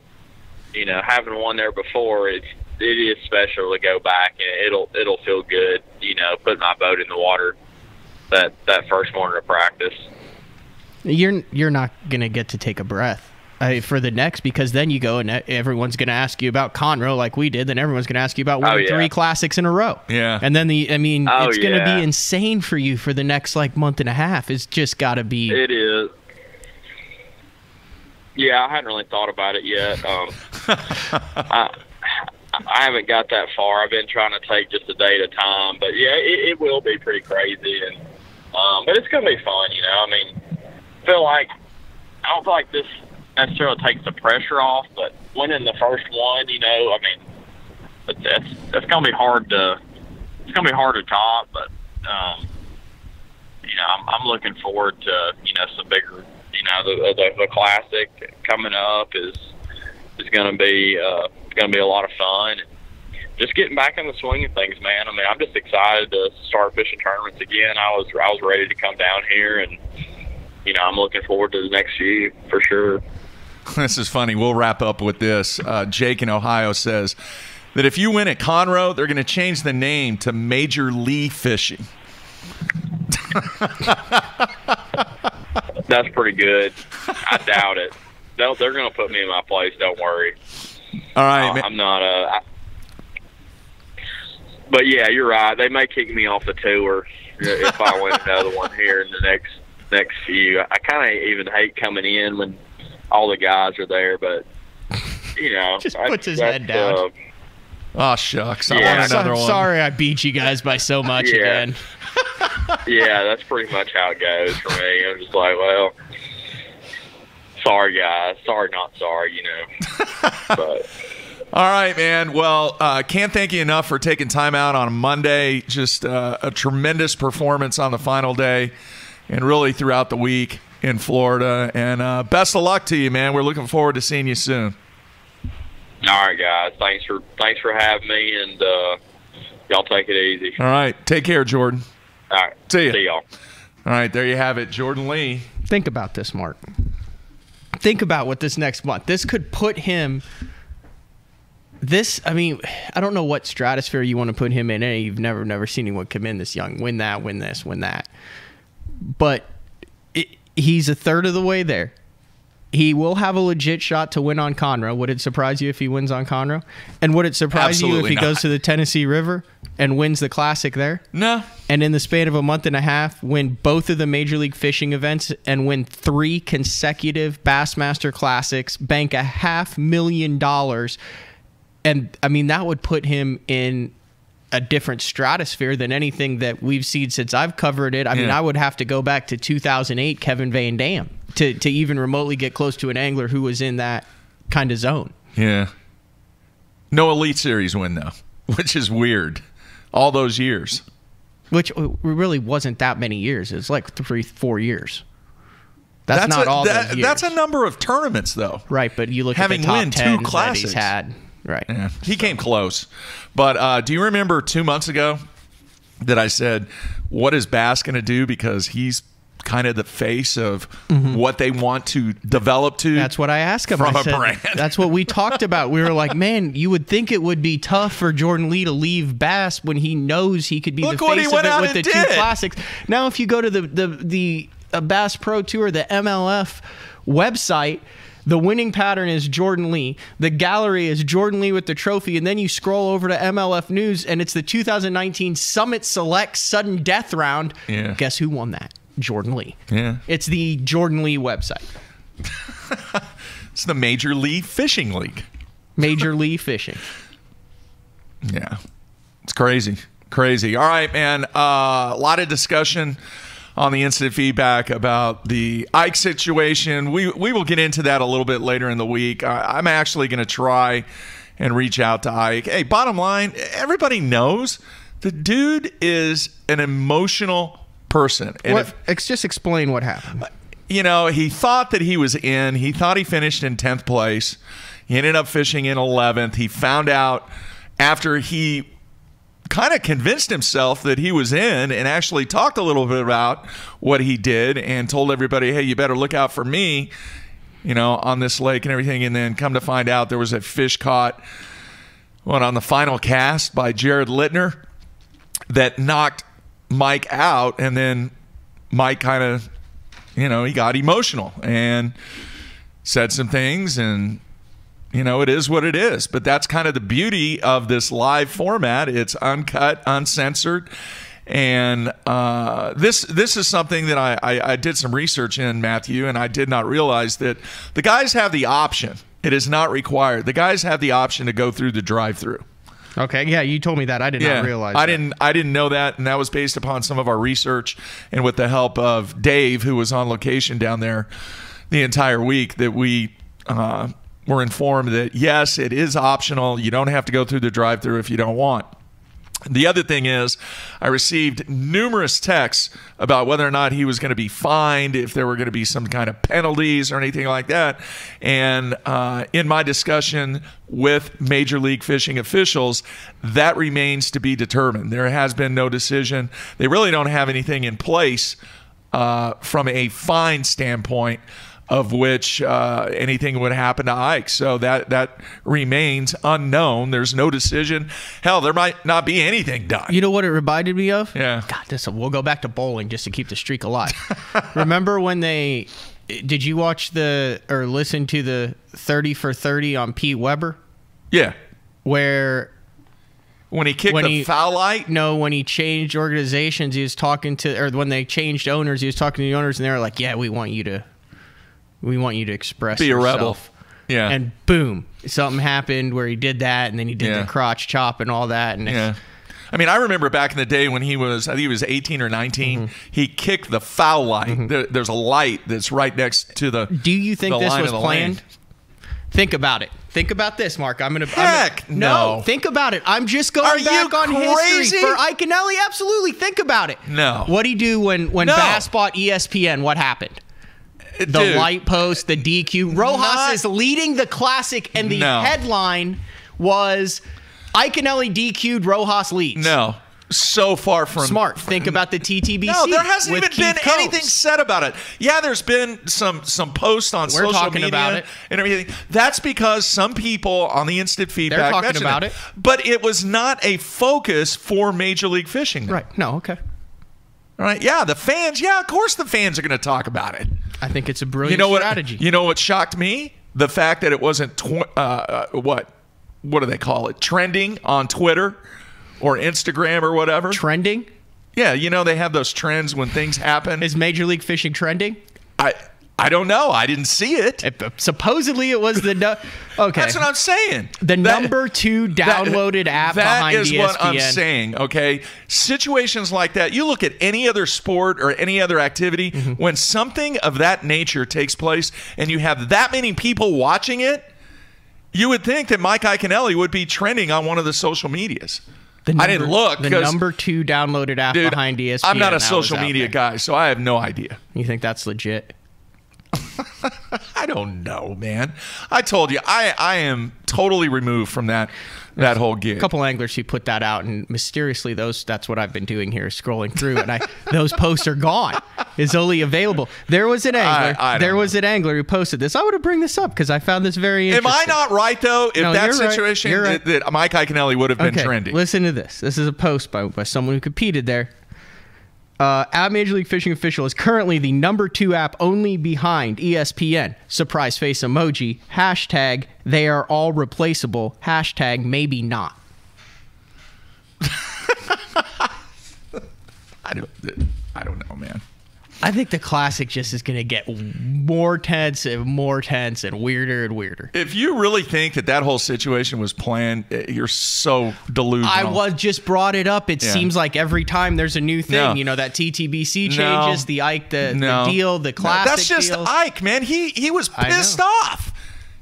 you know, having won there before, it is special to go back, and it'll feel good. You know, putting my boat in the water that first morning of practice.
You're not gonna get to take a breath for the next, because then you go and everyone's going to ask you about Conroe like we did. Then everyone's going to ask you about winning 3 Classics in a row.
Yeah.
And then it's going to be insane for you for the next like month and a half. It's just got to be.
It is. Yeah, I hadn't really thought about it yet. I haven't got that far. I've been trying to take just a day at a time, but yeah, it will be pretty crazy, and but it's going to be fun. You know, I mean, I don't feel like this necessarily takes the pressure off, but winning the first one, you know, I mean, that's gonna be hard to top. But you know, I'm looking forward to, you know, some bigger, you know, the Classic coming up is gonna be a lot of fun. Just getting back in the swing of things, man. I mean, I'm just excited to start fishing tournaments again. I was ready to come down here, and you know, I'm looking forward to the next few for sure.
This is funny. We'll wrap up with this. Jake in Ohio says that if you win at Conroe, they're going to change the name to Major Lee Fishing.
That's pretty good. I doubt it. They're going to put me in my place. Don't worry.
All right.
I'm not. But yeah, you're right. They may kick me off the tour if I win another one here in the next few. I kind of even hate coming in when all the guys are there, but you know,
just puts his head down.
Oh shucks! I want another one.
Sorry, I beat you guys by so much again.
Yeah, that's pretty much how it goes for me. I'm just like, well, sorry guys, sorry not sorry, you know. But
all right, man. Well, can't thank you enough for taking time out on a Monday. Just a tremendous performance on the final day, and really throughout the week in Florida. And best of luck to you, man. We're looking forward to seeing you soon.
All right, guys. Thanks for having me, and y'all take it easy.
All right. Take care, Jordan.
All right.
See ya.
See y'all.
All right. There you have it. Jordon Lee.
Think about this, Mark. Think about what this next month. This could put him... I mean, I don't know what stratosphere you want to put him in. You've never seen anyone come in this young, win that, win this, win that. But he's a third of the way there. He will have a legit shot to win on Conroe. Would it surprise you if he wins on Conroe? And would it surprise you if he goes to the Tennessee River and wins the Classic there?
No.
And in the span of a month and a half, win both of the Major League Fishing events and win 3 consecutive Bassmaster Classics, bank $500,000. And, I mean, that would put him in a different stratosphere than anything that we've seen since I've covered it. I mean, I would have to go back to 2008 Kevin Van Dam to even remotely get close to an angler who was in that kind of zone.
Yeah. No Elite Series win, though, which is weird. All those years.
Which really wasn't that many years. It was like 3-4 years. That's not all those years.
That's a number of tournaments, though.
Right, but you look
having
at the top
win
10
2 classics
that he's had. Right.
Yeah, he came close. But do you remember 2 months ago that I said, what is Bass going to do? Because he's kind of the face of what they want to develop to.
That's what I asked him.
From
I
a
said,
brand.
That's what we talked about. We were like, man, you would think it would be tough for Jordon Lee to leave Bass when he knows he could be the face of it with the 2 classics. Now, if you go to the Bass Pro Tour, the MLF website, the winning pattern is Jordon Lee. The gallery is Jordon Lee with the trophy. And then you scroll over to MLF News, and it's the 2019 Summit Select Sudden Death Round.
Yeah.
Guess who won that? Jordon Lee.
Yeah.
It's the Jordon Lee website.
It's the Major League Fishing League.
Major League Fishing.
Yeah. It's crazy. Crazy. All right, man. A lot of discussion on the instant feedback about the Ike situation. We will get into that a little bit later in the week. I'm actually going to try and reach out to Ike. Hey, bottom line, everybody knows the dude is an emotional person. And
just explain what happened.
You know, he thought that he was in. He thought he finished in 10th place. He ended up fishing in 11th. He found out after he kind of convinced himself that he was in and actually talked a little bit about what he did and told everybody, hey, you better look out for me, you know, on this lake and everything. And then come to find out there was a fish caught on the final cast by Jared Littner that knocked Mike out. And then Mike kind of, you know, he got emotional and said some things, and you know, it is what it is. But that's kind of the beauty of this live format. It's uncut, uncensored. And this is something that I did some research in, Matthew, and I did not realize that the guys have the option. It is not required. The guys have the option to go through the drive-through.
Okay, yeah, you told me that. I did not realize that.
I didn't know that, and that was based upon some of our research and with the help of Dave, who was on location down there the entire week, that we were informed that, yes, it is optional. You don't have to go through the drive-thru if you don't want. The other thing is, I received numerous texts about whether or not he was going to be fined, if there were going to be some kind of penalties or anything like that. And in my discussion with Major League Fishing officials, that remains to be determined. There has been no decision. They really don't have anything in place from a fine standpoint of which anything would happen to Ike. So that remains unknown. There's no decision. Hell, there might not be anything done.
You know what it reminded me of?
Yeah.
God, we'll go back to bowling just to keep the streak alive. Remember when did you watch or listen to the 30 for 30 on Pete Weber?
Yeah.
Where...
When he kicked the foul light?
No, when he changed organizations, he was talking to... Or when they changed owners, he was talking to the owners, and they were like, yeah, we want you to express
be
yourself.
A rebel. Yeah.
And boom, something happened where he did that, and then he did the crotch chop and all that. And
yeah. I mean, I remember back in the day when I think he was 18 or 19, he kicked the foul light. There's a light that's right next to the
Do you think this was planned? Lane. Think about it. Think about this, Mark.
No.
Think about it. I'm just going back on history for Ike and Ellie. Absolutely. Think about it.
No.
What'd he do when Bass bought ESPN? What happened? The light post, the DQ. Rojas is leading the Classic, and the headline was Ike and Ellie DQ'd, Rojas leads.
No. So far from...
Smart. Think about the TTBC.
No, there hasn't even been anything said about it. Yeah, there's been some posts on social media
about it.
And everything. That's because some people on the instant feedback
they're talking about it.
But it was not a focus for Major League Fishing.
Right. No, okay.
All right. Yeah, the fans. Yeah, of course the fans are going to talk about it.
I think it's a brilliant strategy.
You know what shocked me? The fact that it wasn't what do they call it? Trending on Twitter or Instagram or whatever.
Trending?
Yeah, they have those trends when things happen.
Is Major League Fishing trending?
I don't know. I didn't see it.
Supposedly it was okay.
That's what I'm saying.
The number 2 downloaded app behind ESPN. That is what I'm
saying, okay? Situations like that, you look at any other sport or any other activity, when something of that nature takes place and you have that many people watching it, you would think that Mike Iaconelli would be trending on one of the social medias. I didn't look.
The number 2 downloaded app behind ESPN.
I'm not a social media guy, so I have no idea.
You think that's legit?
I don't know, man. I told you, I am totally removed from that whole gig.
A couple anglers who put that out, and mysteriously, that's what I've been doing here, scrolling through, and those posts are gone. It's only available. There was an angler. An angler who posted this. I want to bring this up because I found this very interesting.
Am I not right though? If that situation that Mike Iaconelli would have been trending.
Listen to this. This is a post by someone who competed there. At Major League Fishing Official is currently the number 2 app only behind ESPN. Surprise face emoji. Hashtag they are all replaceable. Hashtag maybe not.
I don't know, man.
I think the Classic just is going to get more tense and weirder and weirder.
If you really think that whole situation was planned, you're so delusional.
I just brought it up. It seems like every time there's a new thing, that TTBC changes, the Ike, the deal, the Classic
That's just
deal.
Ike, man. He was pissed off.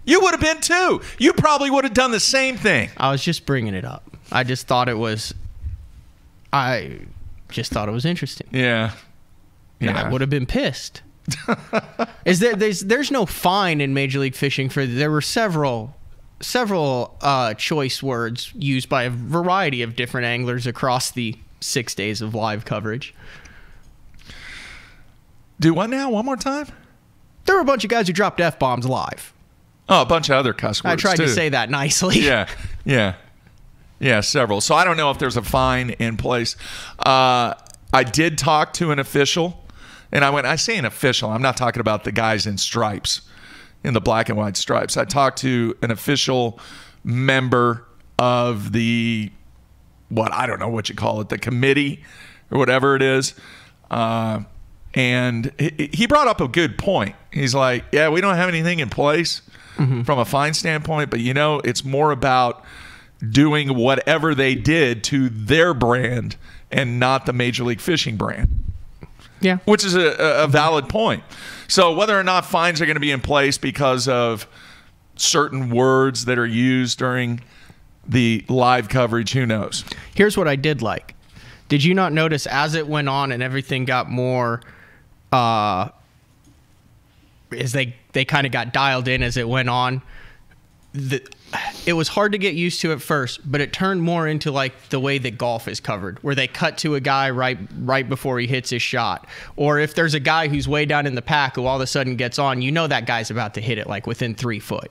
You would have been too. You probably would have done the same thing.
I was just bringing it up. I just thought it was interesting.
Yeah.
I would have been pissed. There's no fine in Major League Fishing for there were several choice words used by a variety of different anglers across the 6 days of live coverage.
Do what now? One more time?
There were a bunch of guys who dropped F-bombs live.
Oh, a bunch of other cuss words,
I tried to say that nicely.
Yeah, several. So I don't know if there's a fine in place. I did talk to an official. And I say an official, I'm not talking about the guys in stripes, in the black and white stripes. I talked to an official member of the, I don't know what you call it, the committee or whatever it is. And he brought up a good point. He's like, yeah, we don't have anything in place from a fine standpoint, but it's more about doing whatever they did to their brand and not the Major League Fishing brand.
Yeah.
Which is a valid point. So whether or not fines are going to be in place because of certain words that are used during the live coverage, who knows?
Here's what I did like. Did you not notice as it went on and everything got more as they kind of got dialed in as it went on, it was hard to get used to at first, but it turned more into like the way that golf is covered, where they cut to a guy right before he hits his shot. Or if there's a guy who's way down in the pack who all of a sudden gets on, that guy's about to hit it like within 3 foot.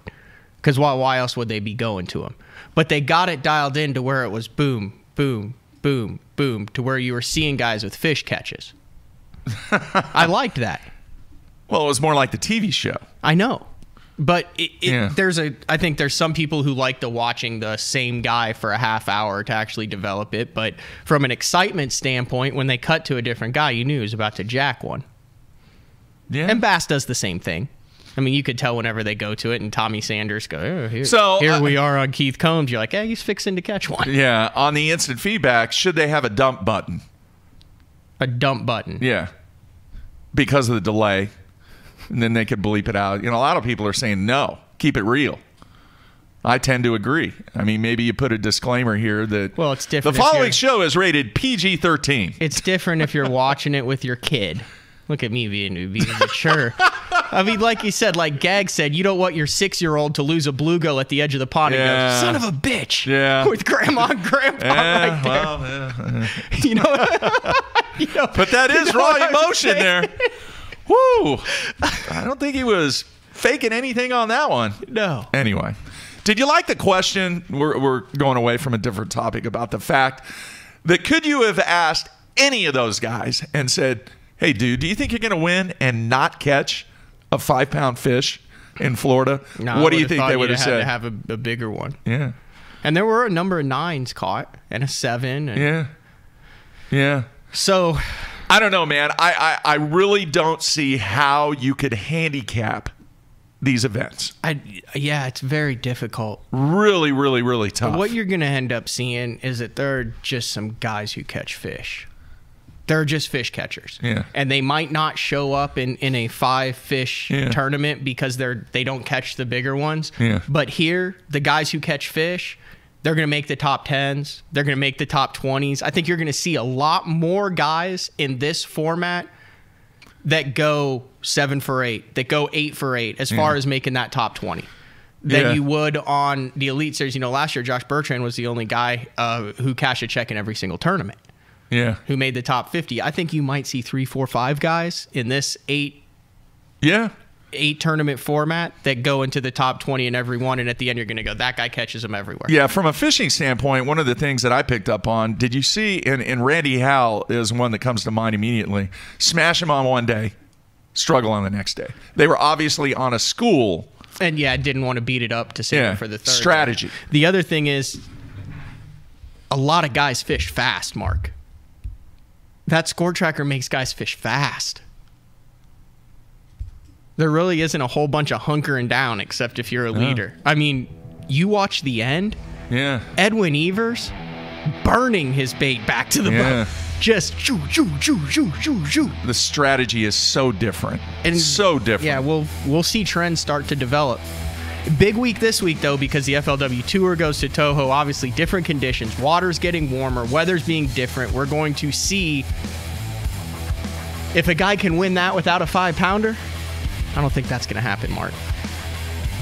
Because why else would they be going to him? But they got it dialed in to where it was boom, boom, boom, boom, to where you were seeing guys with fish catches. I liked that.
Well, it was more like the TV show.
I know. But I think there's some people who like watching the same guy for a half hour to actually develop it. But from an excitement standpoint, when they cut to a different guy, you knew he was about to jack one.
Yeah.
And Bass does the same thing. I mean, you could tell whenever they go to it, and Tommy Sanders go, here we are on Keith Combs. You're like, hey, he's fixing to catch one.
Yeah. On the instant feedback, should they have a dump button?
A dump button?
Yeah. Because of the delay. And then they could bleep it out. A lot of people are saying no, keep it real. I tend to agree. I mean, maybe you put a disclaimer here that
it's different.
The following show is rated PG-13.
It's different if you're watching it with your kid. Look at me being mature. I mean, like you said, like Gag said, you don't want your 6-year-old to lose a bluegill at the edge of the pond and go, son of a bitch.
Yeah.
With grandma and grandpa right there.
Well,
yeah.
But that is raw emotion there. Woo! I don't think he was faking anything on that one.
No.
Anyway, did you like the question? We're going away from a different topic about the fact that could you have asked any of those guys and said, hey, dude, do you think you're going to win and not catch of 5-pound fish in Florida,
No,
what do you think they would have said?
To have a bigger one.
Yeah.
And there were a number of 9s caught and a 7. And
Yeah.
So,
I don't know, man. I really don't see how you could handicap these events.
It's very difficult.
Really, really, really tough.
What you're going to end up seeing is that there are just some guys who catch fish. They're just fish catchers.
Yeah.
And they might not show up in a 5-fish tournament because they don't catch the bigger ones.
Yeah.
But here, the guys who catch fish, they're going to make the top 10s. They're going to make the top 20s. I think you're going to see a lot more guys in this format that go 7 for 8, that go 8 for 8 as far as making that top 20 than you would on the Elite Series. You know, last year, Josh Bertrand was the only guy who cashed a check in every single tournament.
Yeah.
Who made the top 50. I think you might see 3, 4, 5 guys in this 8 tournament format that go into the top 20 in every one, and at the end you're going to go, that guy catches them everywhere.
Yeah, from a fishing standpoint, one of the things that I picked up on, did you see, and Randy Howell is one that comes to mind immediately, smash him on one day, struggle on the next day. They were obviously on a school.
And didn't want to beat it up to save it for the third.
Strategy.
The other thing is, a lot of guys fish fast, Mark. That score tracker makes guys fish fast. There really isn't a whole bunch of hunkering down except if you're a leader. I mean, you watch the end.
Yeah.
Edwin Evers burning his bait back to the boat. Just shoo, shoo, shoo, shoo, shoo, shoo.
The strategy is so different.
And
so different.
Yeah, we'll see trends start to develop. Big week this week, though, because the FLW Tour goes to Toho. Obviously, different conditions. Water's getting warmer. Weather's being different. We're going to see if a guy can win that without a 5-pounder. I don't think that's going to happen, Mark.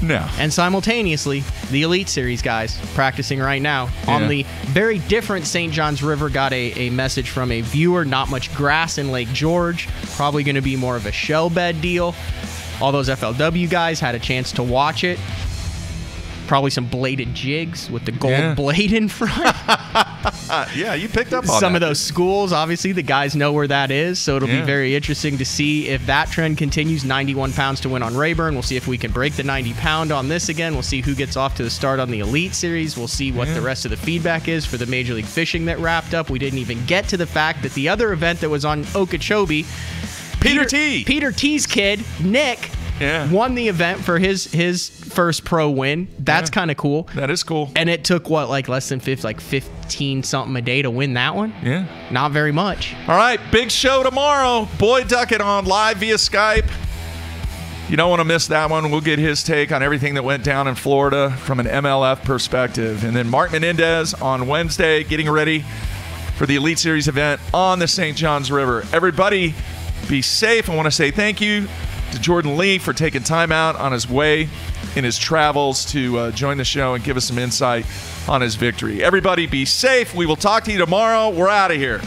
No.
And simultaneously, the Elite Series guys practicing right now on the very different St. John's River. Got a message from a viewer. Not much grass in Lake George. Probably going to be more of a shell bed deal. All those FLW guys had a chance to watch it. Probably some bladed jigs with the gold blade in front.
Yeah, you picked up on
some
that.
of those schools. Obviously, the guys know where that is, so it'll be very interesting to see if that trend continues. 91 pounds to win on Rayburn. We'll see if we can break the 90-pound on this again. We'll see who gets off to the start on the Elite Series. We'll see what the rest of the feedback is for the Major League Fishing that wrapped up. We didn't even get to the fact that the other event that was on Okeechobee, Peter T's kid, Nick, won the event for his first pro win. That's kind of cool.
That is cool.
And it took less than 15 something a day to win that one?
Yeah.
Not very much.
All right, big show tomorrow. Boyd Duckett on live via Skype. You don't want to miss that one. We'll get his take on everything that went down in Florida from an MLF perspective. And then Mark Menendez on Wednesday getting ready for the Elite Series event on the St. John's River. Everybody be safe. I want to say thank you to Jordon Lee for taking time out on his way in his travels to join the show and give us some insight on his victory. Everybody be safe. We will talk to you tomorrow. We're out of here.